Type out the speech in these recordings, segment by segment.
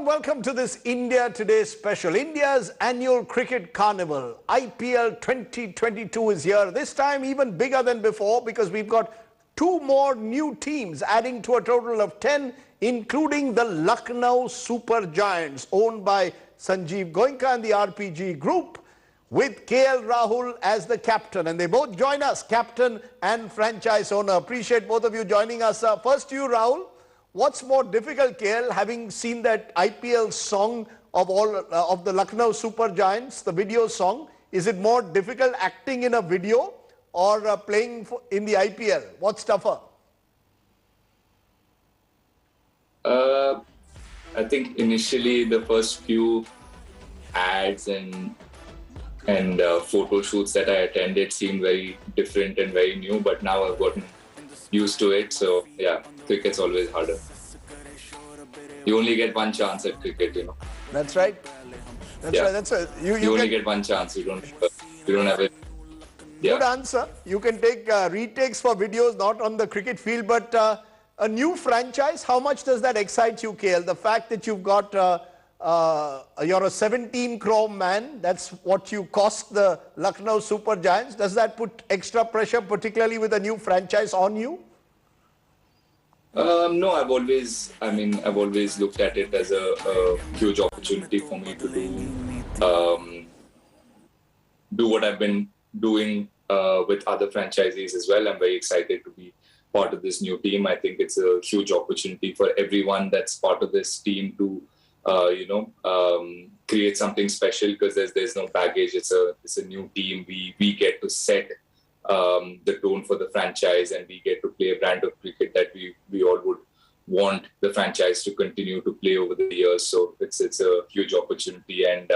and welcome to this India Today special. India's annual cricket carnival, IPL 2022 is here. This time even bigger than before because we've got two more new teams adding to a total of 10, including the Lucknow Super Giants, owned by Sanjiv Goenka and the RPG Group, with Rahul as the captain. And they both join us, captain and franchise owner. Appreciate both of you joining us. First to you, Rahul. What's more difficult, KL, having seen that IPL song of of the Lucknow Super Giants, the video song? Is it more difficult acting in a video or playing in the IPL? What's tougher? I think initially the first few ads and photo shoots that I attended seemed very different and very new, but now I've gotten used to it. So yeah, cricket's always harder. You only get one chance at cricket, you know. That's right. That's right. That's right. You only get one chance. You don't have it. Yeah. Good answer. You can take retakes for videos, not on the cricket field, but a new franchise. How much does that excite you, KL? The fact that you've got you're a 17 crore man. That's what you cost the Lucknow Super Giants. Does that put extra pressure, particularly with a new franchise, on you? No, I've always looked at it as a huge opportunity for me to do what I've been doing with other franchisees as well. I'm very excited to be part of this new team. I think it's a huge opportunity for everyone that's part of this team to create something special, because there's no baggage. It's a new team. We get to set the tone for the franchise, and we get to play a brand of cricket that we all would want the franchise to continue to play over the years. So it's a huge opportunity, and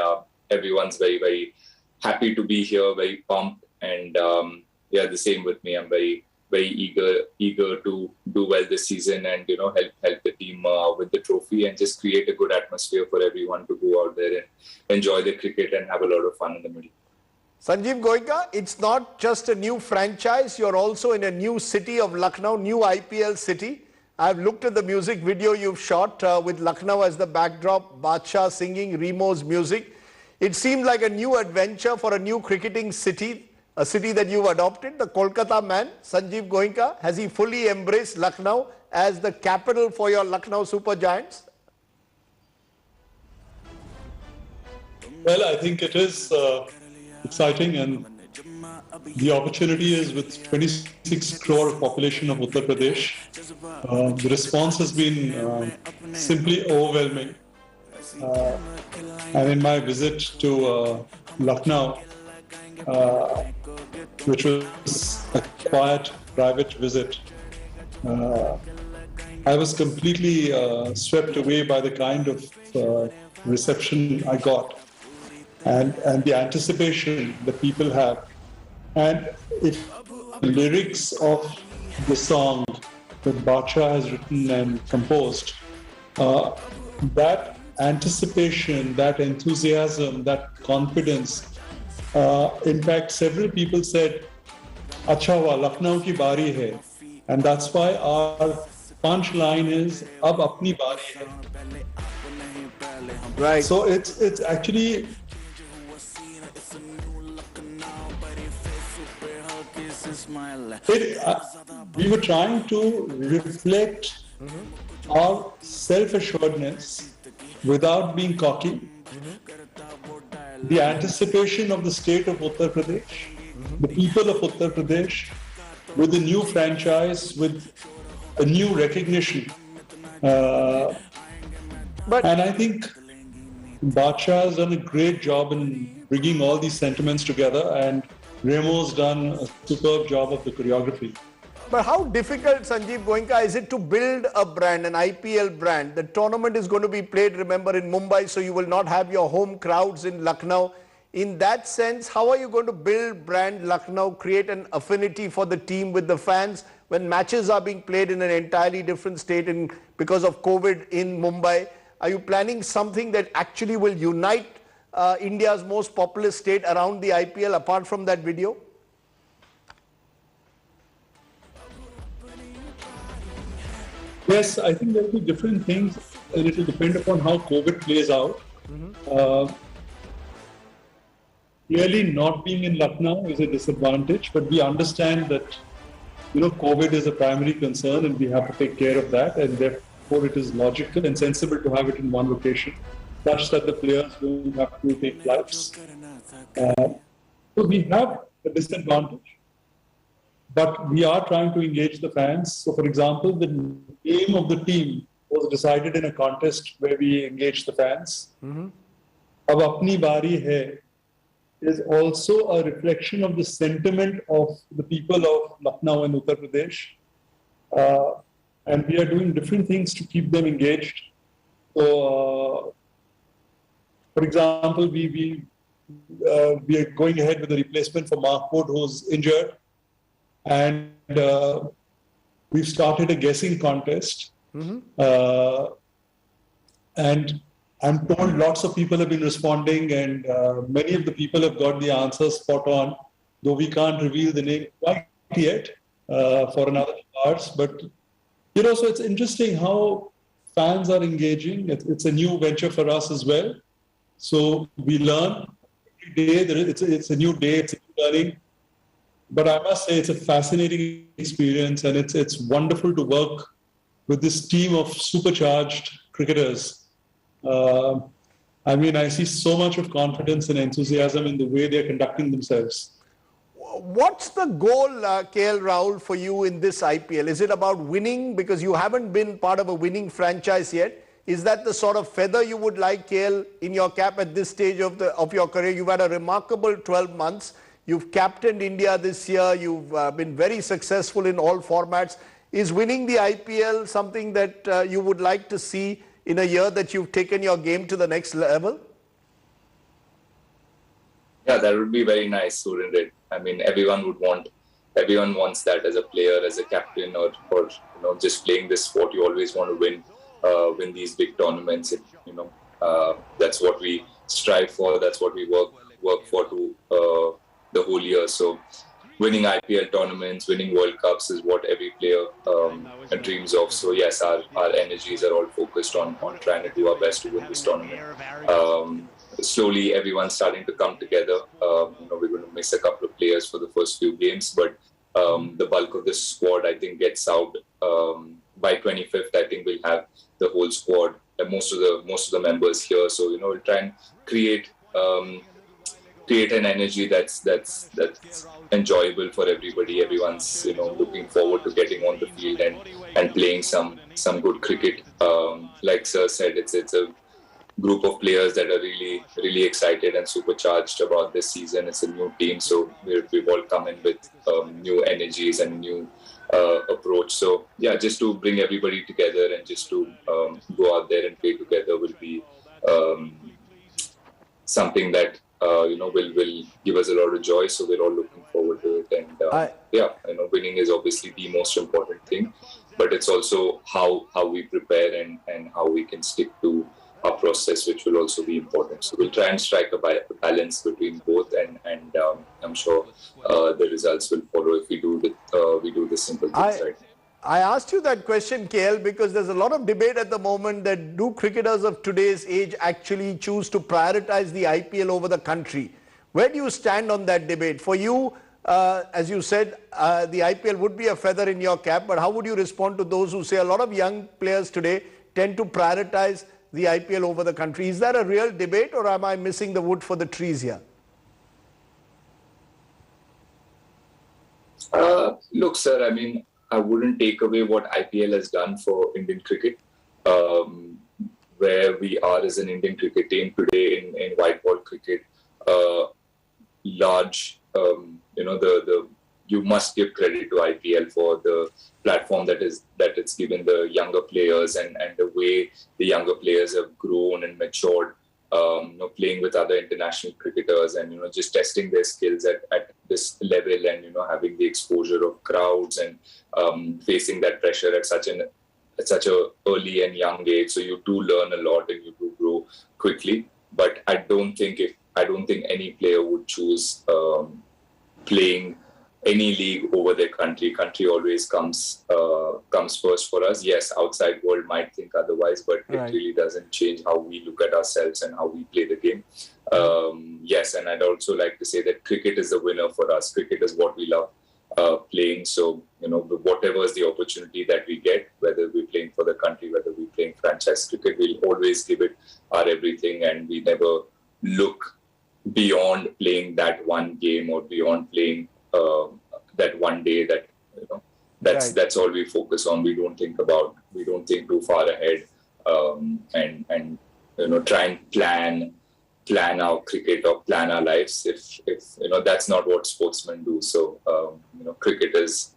everyone's very, very happy to be here, very pumped, and the same with me. I'm very, very eager to do well this season and help the team with the trophy and just create a good atmosphere for everyone to go out there and enjoy the cricket and have a lot of fun in the middle. Sanjiv Goenka, it's not just a new franchise, you're also in a new city of Lucknow, new IPL city. I've looked at the music video you've shot with Lucknow as the backdrop, Badshah singing, Remo's music. It seemed like a new adventure for a new cricketing city, a city that you've adopted. The Kolkata man, Sanjiv Goenka, has he fully embraced Lucknow as the capital for your Lucknow Super Giants? Well, I think it is exciting, and the opportunity is with 26 crore population of Uttar Pradesh. The response has been simply overwhelming. And in my visit to Lucknow, which was a quiet, private visit, I was completely swept away by the kind of reception I got. And the anticipation that people have. And if the lyrics of the song that Badshah has written and composed, that anticipation, that enthusiasm, that confidence, in fact, several people said, "Acha hua, Lucknow ki bari hai." And that's why our punchline is, "Ab apni bari hai." Right. So it's actually... we were trying to reflect our self-assuredness without being cocky. The anticipation of the state of Uttar Pradesh, the people of Uttar Pradesh, with a new franchise, with a new recognition. And I think Badshah has done a great job in bringing all these sentiments together, and Remo's done a superb job of the choreography. But how difficult, Sanjiv Goenka, is it to build a brand, an IPL brand? The tournament is going to be played, remember, in Mumbai, so you will not have your home crowds in Lucknow. In that sense, how are you going to build brand Lucknow, create an affinity for the team with the fans when matches are being played in an entirely different state because of COVID in Mumbai? Are you planning something that actually will unite India's most populous state around the IPL, apart from that video? Yes, I think there will be different things. and it will depend upon how COVID plays out. Uh, Clearly, not being in Lucknow is a disadvantage, but we understand that COVID is a primary concern, and we have to take care of that, and therefore it is logical and sensible to have it in one location, such that the players don't have to take flights. So we have a disadvantage, but we are trying to engage the fans. So, for example, the name of the team was decided in a contest where we engaged the fans. Ab apni bari hai is also a reflection of the sentiment of the people of Lucknow and Uttar Pradesh. And we are doing different things to keep them engaged. So, for example, we are going ahead with the replacement for Mark Wood, who's injured. And we've started a guessing contest. And I'm told lots of people have been responding, and many of the people have got the answers spot on, though we can't reveal the name quite yet for another few hours. But, so it's interesting how fans are engaging. It's a new venture for us as well. So we learn every day. It's a new day, it's a new learning. But I must say it's a fascinating experience, and it's wonderful to work with this team of supercharged cricketers. I see so much of confidence and enthusiasm in the way they're conducting themselves. What's the goal, KL Rahul, for you in this IPL? Is it about winning? Because you haven't been part of a winning franchise yet. Is that the sort of feather you would like, KL, in your cap at this stage of your career? You've had a remarkable 12 months. You've captained India this year. You've been very successful in all formats. Is winning the IPL something that you would like to see in a year that you've taken your game to the next level? Yeah, that would be very nice, wouldn't it? Everyone wants that as a player, as a captain, or just playing this sport. You always want to win these big tournaments. That's what we strive for. That's what we work for to the whole year. So, winning IPL tournaments, winning World Cups is what every player dreams of. So yes, our energies are all focused on trying to do our best to win this tournament. Slowly, everyone's starting to come together. We're going to miss a couple of players for the first few games, but the bulk of the squad, I think, gets out by 25th. I think we'll have the whole squad, most of the members here. So we'll try and create an energy that's enjoyable for everybody. Everyone's looking forward to getting on the field and playing some good cricket. Like Sir said, it's a group of players that are really excited and supercharged about this season. It's a new team, so we've all come in with new energies and new approach. So yeah, just to bring everybody together and just to go out there and play together will be something that will give us a lot of joy. So we're all looking forward to it. And winning is obviously the most important thing, but it's also how we prepare and how we can stick to our process, which will also be important. So we'll try and strike a balance between both, and I'm sure the results will follow if we do the simple things right. I asked you that question, KL, because there's a lot of debate at the moment that do cricketers of today's age actually choose to prioritize the IPL over the country? Where do you stand on that debate? For you, as you said, the IPL would be a feather in your cap, but how would you respond to those who say a lot of young players today tend to prioritize the IPL over the country? Is that a real debate, or am I missing the wood for the trees here? Look, sir, I wouldn't take away what IPL has done for Indian cricket. Where we are as an Indian cricket team today in white ball cricket, you must give credit to IPL for the platform that it's given the younger players and the way the younger players have grown and matured, playing with other international cricketers and, just testing their skills at this level and, having the exposure of crowds and facing that pressure at such a early and young age. So you do learn a lot and you do grow quickly. But I don't think any player would choose playing any league over their country. Country always comes first for us. Yes, outside world might think otherwise, but it really doesn't change how we look at ourselves and how we play the game. Yes, and I'd also like to say that cricket is the winner for us. Cricket is what we love playing. So, whatever is the opportunity that we get, whether we're playing for the country, whether we're playing franchise cricket, we'll always give it our everything, and we never look beyond playing that one game or beyond playing that one day. That's all we focus on. We don't think too far ahead, and try and plan our cricket or plan our lives. If that's not what sportsmen do. So cricket is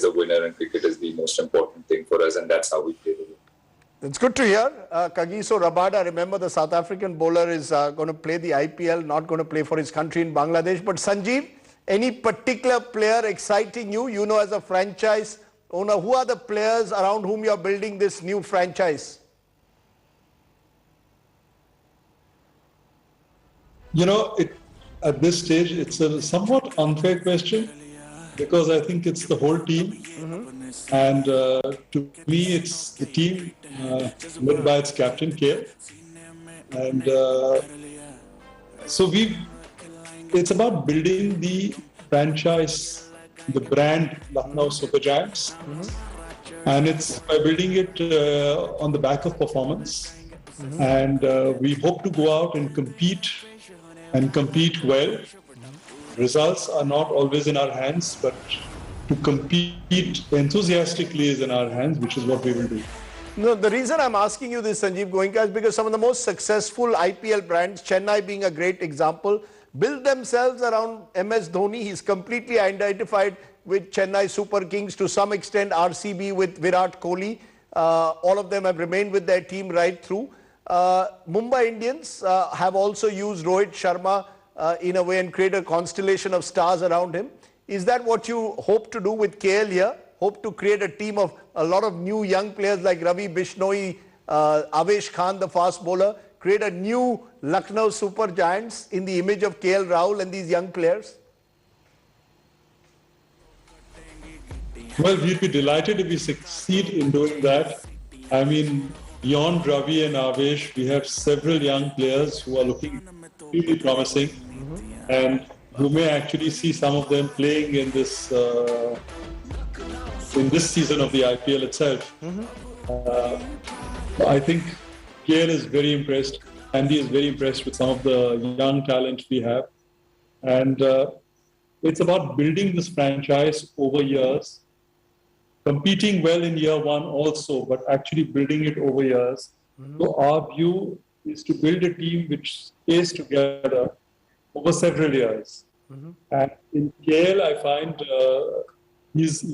a winner, and cricket is the most important thing for us, and that's how we play the game. It's good to hear. Kagiso Rabada, remember the South African bowler is going to play the IPL, not going to play for his country in Bangladesh. But Sanjiv, any particular player exciting you? As a franchise owner, who are the players around whom you're building this new franchise? At this stage, it's a somewhat unfair question, because I think it's the whole team. And to me, it's the team led by its captain, KL. And so it's about building the franchise, the brand Lucknow Super Giants. And it's by building it on the back of performance. And we hope to go out and compete well. Results are not always in our hands, but to compete enthusiastically is in our hands, which is what we will do. No, the reason I'm asking you this, Sanjiv Goenka, is because some of the most successful IPL brands, Chennai being a great example, build themselves around MS Dhoni. He's completely identified with Chennai Super Kings, to some extent RCB with Virat Kohli. All of them have remained with their team right through. Mumbai Indians have also used Rohit Sharma in a way and create a constellation of stars around him. Is that what you hope to do with KL here? Hope to create a team of a lot of new young players like Ravi Bishnoi, Avesh Khan, the fast bowler, create a new Lucknow Super Giants in the image of KL Rahul and these young players? Well, we'd be delighted if we succeed in doing that. I mean, beyond Ravi and Avesh, we have several young players who are looking really promising, and you may actually see some of them playing in this season of the IPL itself. I think KL is very impressed. Andy is very impressed with some of the young talent we have, and it's about building this franchise over years, competing well in year one also, but actually building it over years. So our view is to build a team which stays together over several years. And in KL, I find he's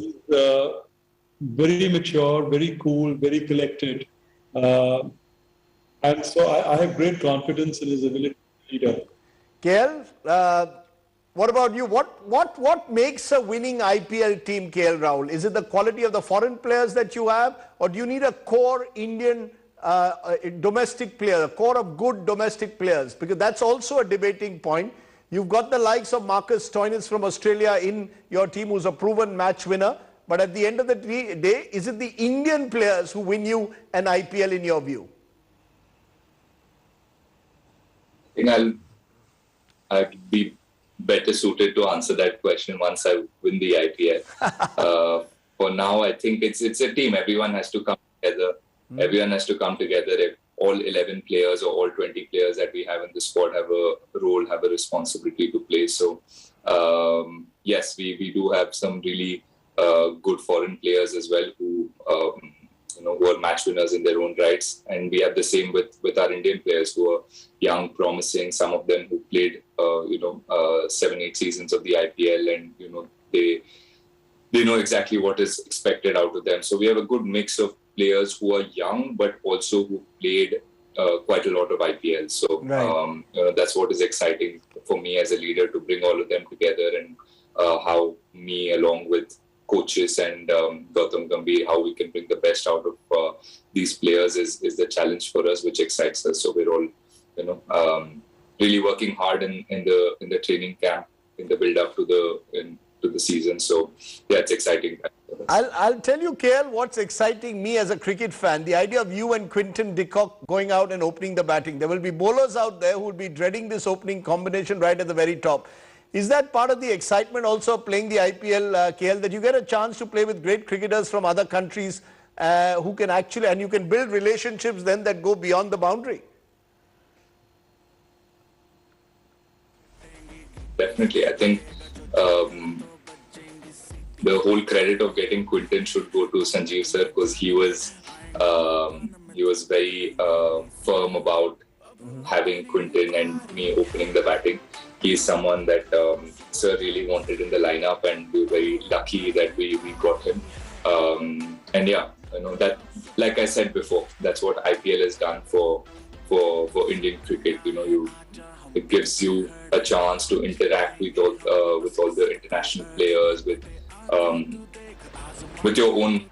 very mature, very cool, very collected. And so I have great confidence in his ability to lead. KL, what about you? What makes a winning IPL team, KL Rahul? Is it the quality of the foreign players that you have, or do you need a core Indian domestic player, a core of good domestic players? Because that's also a debating point. You've got the likes of Marcus Stoinis from Australia in your team, who's a proven match winner. But at the end of the day, is it the Indian players who win you an IPL in your view? I think I'll be better suited to answer that question once I win the IPL. For now, I think it's a team. Everyone has to come together. Everyone has to come together. If all 11 players or all 20 players that we have in the squad have a role, have a responsibility to play. So, yes, we do have some really good foreign players as well who are match winners in their own rights. And we have the same with our Indian players who are young, promising. Some of them who played 7-8 seasons of the IPL, and they know exactly what is expected out of them. So we have a good mix of players who are young, but also who played quite a lot of IPL. So that's what is exciting for me as a leader, to bring all of them together, and how me, along with coaches and Gautam Gambhir, how we can bring the best out of these players is the challenge for us, which excites us. So we're all, really working hard in the training camp, in the build up to to the season. So yeah, it's exciting. I'll tell you, KL, what's exciting me as a cricket fan, the idea of you and Quinton de Kock going out and opening the batting. There will be bowlers out there who will be dreading this opening combination right at the very top. Is that part of the excitement also of playing the IPL, KL, that you get a chance to play with great cricketers from other countries who can actually, and you can build relationships then that go beyond the boundary? Definitely. I think the whole credit of getting Quinton should go to Sanjiv sir, because he was very firm about having Quinton and me opening the batting. He's someone that sir really wanted in the lineup, and we were very lucky that we got him. And yeah, that, like I said before, that's what IPL has done for Indian cricket. It gives you a chance to interact with all the international players, with your own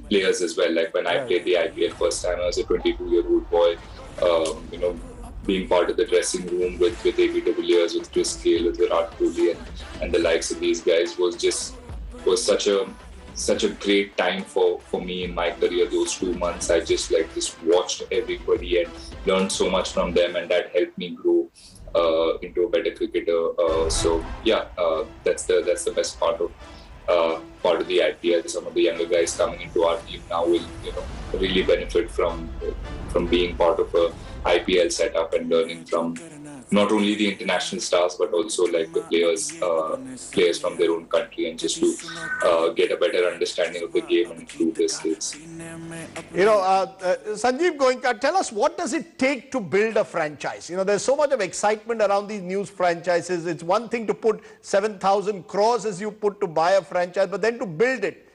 players as well. Like when I played the IPL first time, I was a 22-year-old boy. Being part of the dressing room with AB de Villiers, with Chris Gale, with Virat Kohli, and the likes of these guys was such a great time for me in my career. Those 2 months, I just watched everybody and learned so much from them, and that helped me grow into a better cricketer. So yeah, that's the best part of the IPL. Some of the younger guys coming into our team now will really benefit from being part of a IPL setup and learning from not only the international stars but also like the players from their own country, and just to get a better understanding of the game and improve their skills. Sanjiv Goenka, tell us, what does it take to build a franchise? There's so much of excitement around these new franchises. It's one thing to put 7,000 crores as you put to buy a franchise, but then to build it.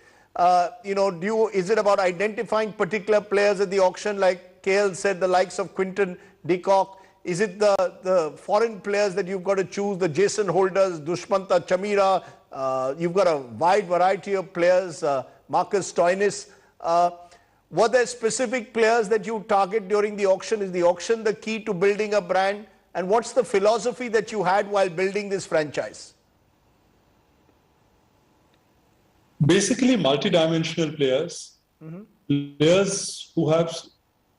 Is it about identifying particular players at the auction, like KL said, the likes of Quinton de Kock? Is it the foreign players that you've got to choose, the Jason Holders, Dushmanta Chamira? You've got a wide variety of players, Marcus Stoinis. Were there specific players that you target during the auction? Is the auction the key to building a brand? And what's the philosophy that you had while building this franchise? Basically, multidimensional players, players who have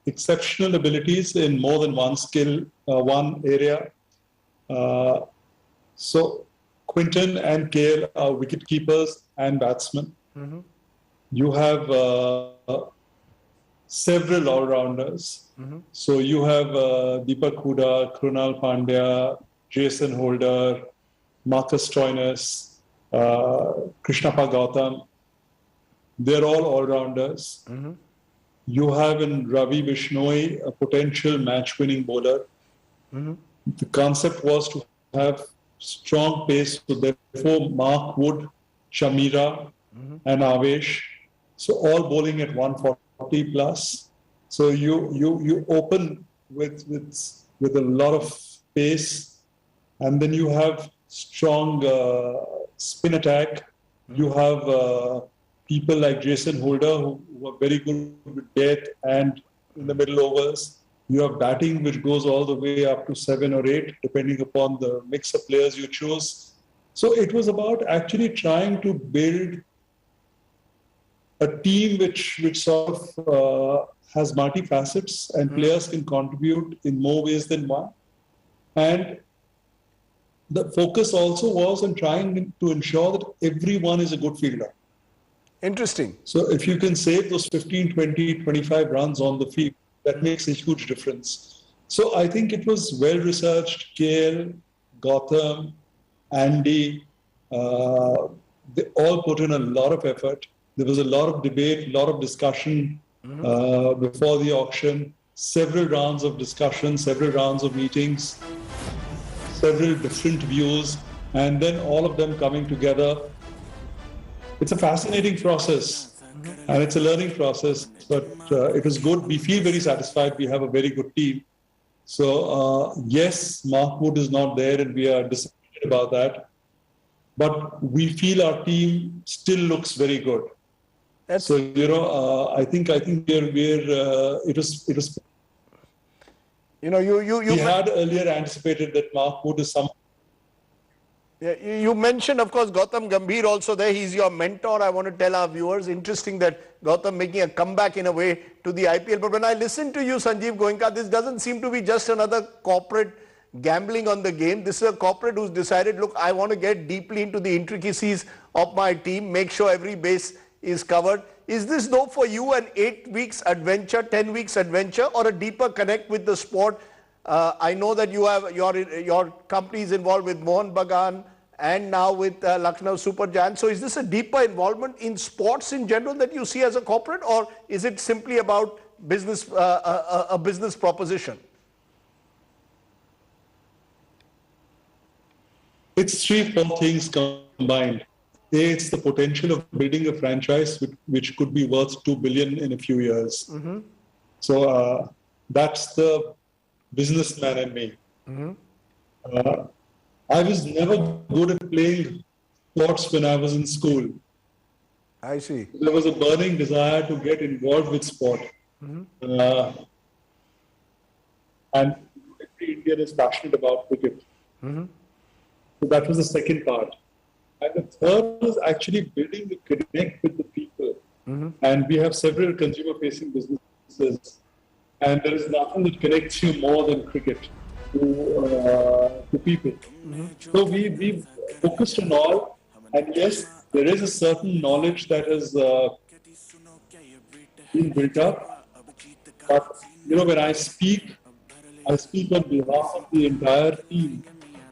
exceptional abilities in more than one skill, one area. So Quinton and KL are wicket keepers and batsmen. You have several all-rounders. So you have Deepak Hooda, Krunal Pandya, Jason Holder, Marcus Stoinis, Krishnappa Gautam. They're all all-rounders. You have in Ravi Bishnoi a potential match-winning bowler. The concept was to have strong pace, so therefore Mark Wood, Chamira, and Avesh. So all bowling at 140 plus. So you open with a lot of pace, and then you have strong spin attack. You have people like Jason Holder who are very good with death and in the middle overs. You have batting which goes all the way up to 7 or 8, depending upon the mix of players you choose. So it was about actually trying to build a team which sort of has multi-facets, and players can contribute in more ways than one. And the focus also was on trying to ensure that everyone is a good fielder. Interesting. So if you can save those 15, 20, 25 runs on the field, that makes a huge difference. So I think it was well-researched. KL, Gautam, Andy, they all put in a lot of effort. There was a lot of debate, a lot of discussion before the auction, several rounds of discussion, several rounds of meetings, several different views, and then all of them coming together. It's a fascinating process, and it's a learning process, but it was good. We feel very satisfied. We have a very good team. So yes, Mark Wood is not there, and we are disappointed about that. But we feel our team still looks very good. So I think it was. We had earlier anticipated that Mark Wood is some. Yeah, you mentioned, of course, Gautam Gambhir also there. He's your mentor. I want to tell our viewers, interesting that Gautam making a comeback in a way to the IPL. But when I listen to you, Sanjiv Goenka, this doesn't seem to be just another corporate gambling on the game. This is a corporate who's decided, look, I want to get deeply into the intricacies of my team, make sure every base is covered. Is this though for you an 8 weeks adventure, 10 weeks adventure, or a deeper connect with the sport? I know that you have your company is involved with Mohan Bagan and now with Lucknow Super Giants. So is this a deeper involvement in sports in general that you see as a corporate, or is it simply about business a business proposition? It's three, four things combined. A, it's the potential of building a franchise which could be worth 2 billion in a few years. Mm-hmm. So that's the businessman in me. Mm-hmm. I was never good at playing sports when I was in school. I see. There was a burning desire to get involved with sport. Mm-hmm. And every Indian is passionate about cricket. Mm-hmm. So that was the second part. And the third was actually building the connect with the people. Mm-hmm. And we have several consumer-facing businesses. And there is nothing that connects you more than cricket to people. Mm-hmm. So we focused on all. And yes, there is a certain knowledge that has been built up. But, when I speak on behalf of the entire team.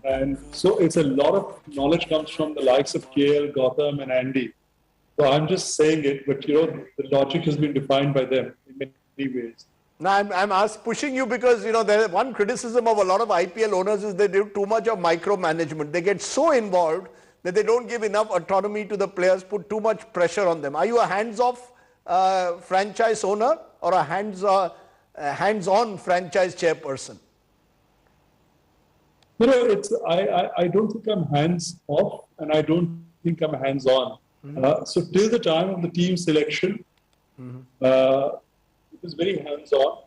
And so it's a lot of knowledge comes from the likes of KL, Gautam and Andy. So I'm just saying it, but the logic has been defined by them in many ways. Now I'm pushing you because there one criticism of a lot of IPL owners is they do too much of micromanagement. They get so involved that they don't give enough autonomy to the players, put too much pressure on them. Are you a hands-off franchise owner or a hands-on franchise chairperson? I don't think I'm hands-off and I don't think I'm hands-on. Mm-hmm. So till the time of the team selection, mm-hmm. It was very hands-on.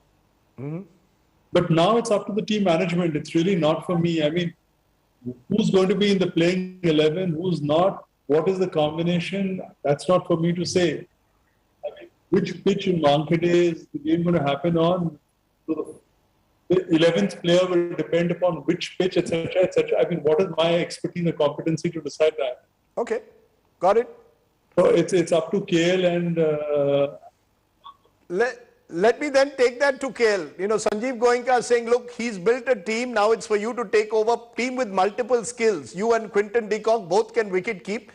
Mm-hmm. But now it's up to the team management. It's really not for me. I mean, who's going to be in the playing 11, who's not, what is the combination? That's not for me to say. I mean, which pitch in Wankhede is the game going to happen on? So the 11th player will depend upon which pitch, etc., etc. I mean, what is my expertise and competency to decide that? Okay, got it. So it's up to KL and... Let me then take that to KL. Sanjiv Goenka is saying, look, he's built a team. Now it's for you to take over. Team with multiple skills. You and Quinton de Kock both can wicket keep.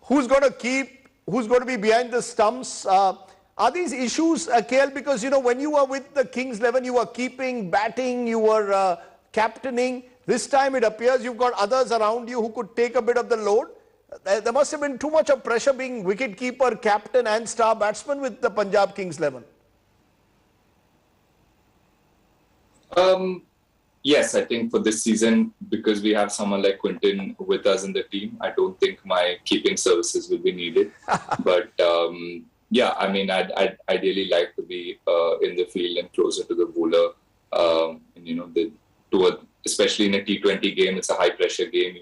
Who's going to keep? Who's going to be behind the stumps? Are these issues, KL, because, when you were with the Kings 11, you were keeping, batting, you were captaining. This time it appears you've got others around you who could take a bit of the load. There must have been too much of pressure being wicket-keeper, captain and star batsman with the Punjab Kings 11. Yes, I think for this season, because we have someone like Quinton with us in the team, I don't think my keeping services will be needed. But yeah, I mean, I'd ideally like to be in the field and closer to the bowler. Especially in a T20 game, it's a high-pressure game.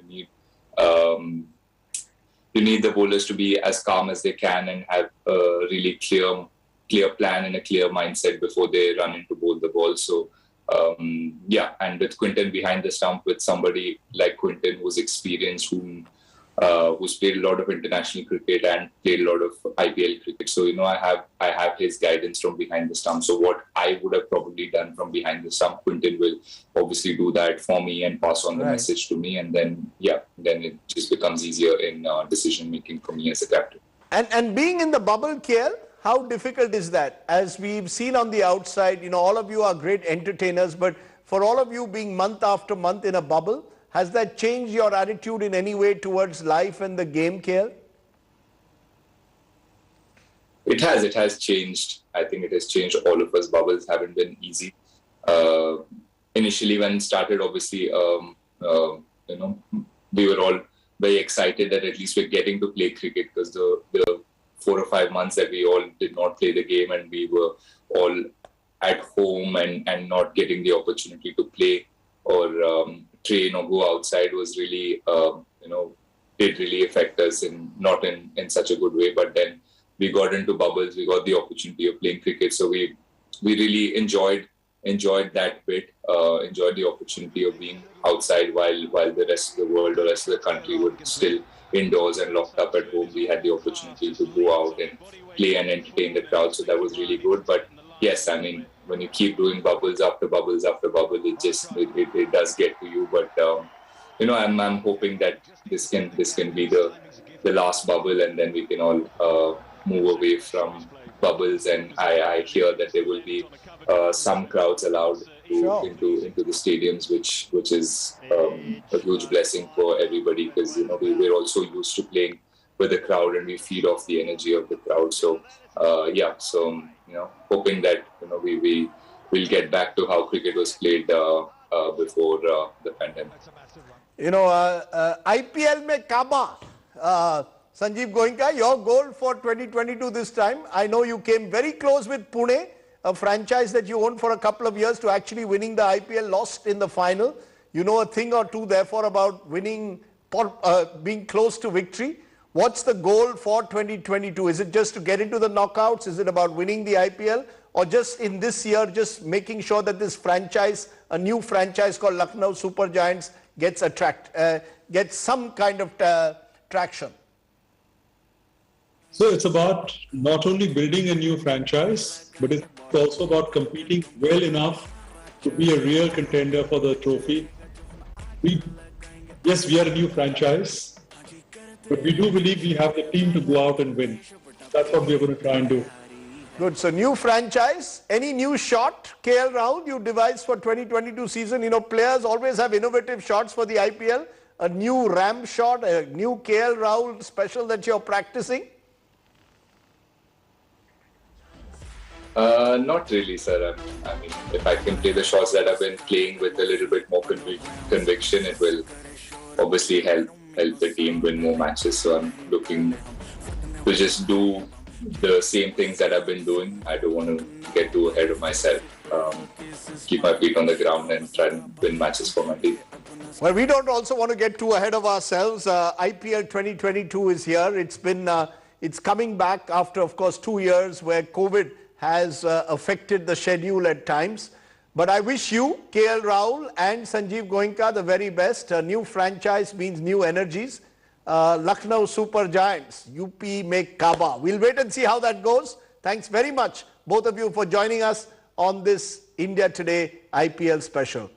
You need the bowlers to be as calm as they can and have a really clear plan and a clear mindset before they run into bowl the ball. So. And with Quinton behind the stump, with somebody like Quinton who's experienced, who's played a lot of international cricket and played a lot of IPL cricket. So, I have his guidance from behind the stump. So what I would have probably done from behind the stump, Quinton will obviously do that for me and pass on the message to me. And then it just becomes easier in decision making for me as a captain. And being in the bubble, KL, how difficult is that? As we've seen on the outside, all of you are great entertainers, but for all of you being month after month in a bubble, has that changed your attitude in any way towards life and the game, KL? It has changed. I think it has changed all of us. Bubbles haven't been easy. Initially when it started, obviously, we were all very excited that at least we're getting to play cricket, because the 4 or 5 months that we all did not play the game and we were all at home and not getting the opportunity to play or train or go outside was really, did really affect us not in such a good way. But then we got into bubbles. We got the opportunity of playing cricket, so we really enjoyed that bit. Enjoyed the opportunity of being outside while the rest of the world, the rest of the country were still indoors and locked up at home. We had the opportunity to go out and play and entertain the crowd, so that was really good. But yes, I mean, when you keep doing bubbles after bubbles after bubble, it does get to you. But I'm hoping that this can be the last bubble, and then we can all move away from bubbles. And I hear that there will be some crowds allowed into the stadiums, which is a huge blessing for everybody, because we're also used to playing with the crowd and we feed off the energy of the crowd. So hoping that we will get back to how cricket was played before the pandemic. IPL mein Kaaba, Sanjiv Goenka, your goal for 2022 this time. I know you came very close with Pune, a franchise that you owned for a couple of years, to actually winning the IPL, lost in the final. You know a thing or two, therefore, about winning, being close to victory. What's the goal for 2022? Is it just to get into the knockouts? Is it about winning the IPL? Or just in this year, just making sure that this franchise, a new franchise called Lucknow Super Giants, gets some kind of traction? So it's about not only building a new franchise, but it's also about competing well enough to be a real contender for the trophy. Yes, we are a new franchise, but we do believe we have the team to go out and win. That's what we're going to try and do. Good. So new franchise, any new shot, KL Rahul, you devised for 2022 season? Players always have innovative shots for the IPL. A new ramp shot, a new KL Rahul special that you're practicing? Not really, sir. I mean, if I can play the shots that I've been playing with a little bit more conviction, it will obviously help the team win more matches. So I'm looking to just do the same things that I've been doing. I don't want to get too ahead of myself. Keep my feet on the ground and try and win matches for my team. Well, we don't also want to get too ahead of ourselves. IPL 2022 is here. It's coming back after, of course, 2 years where COVID has affected the schedule at times. But I wish you, KL Rahul and Sanjiv Goenka, the very best. A new franchise means new energies. Lucknow Super Giants, UP make Kaaba. We'll wait and see how that goes. Thanks very much, both of you, for joining us on this India Today IPL special.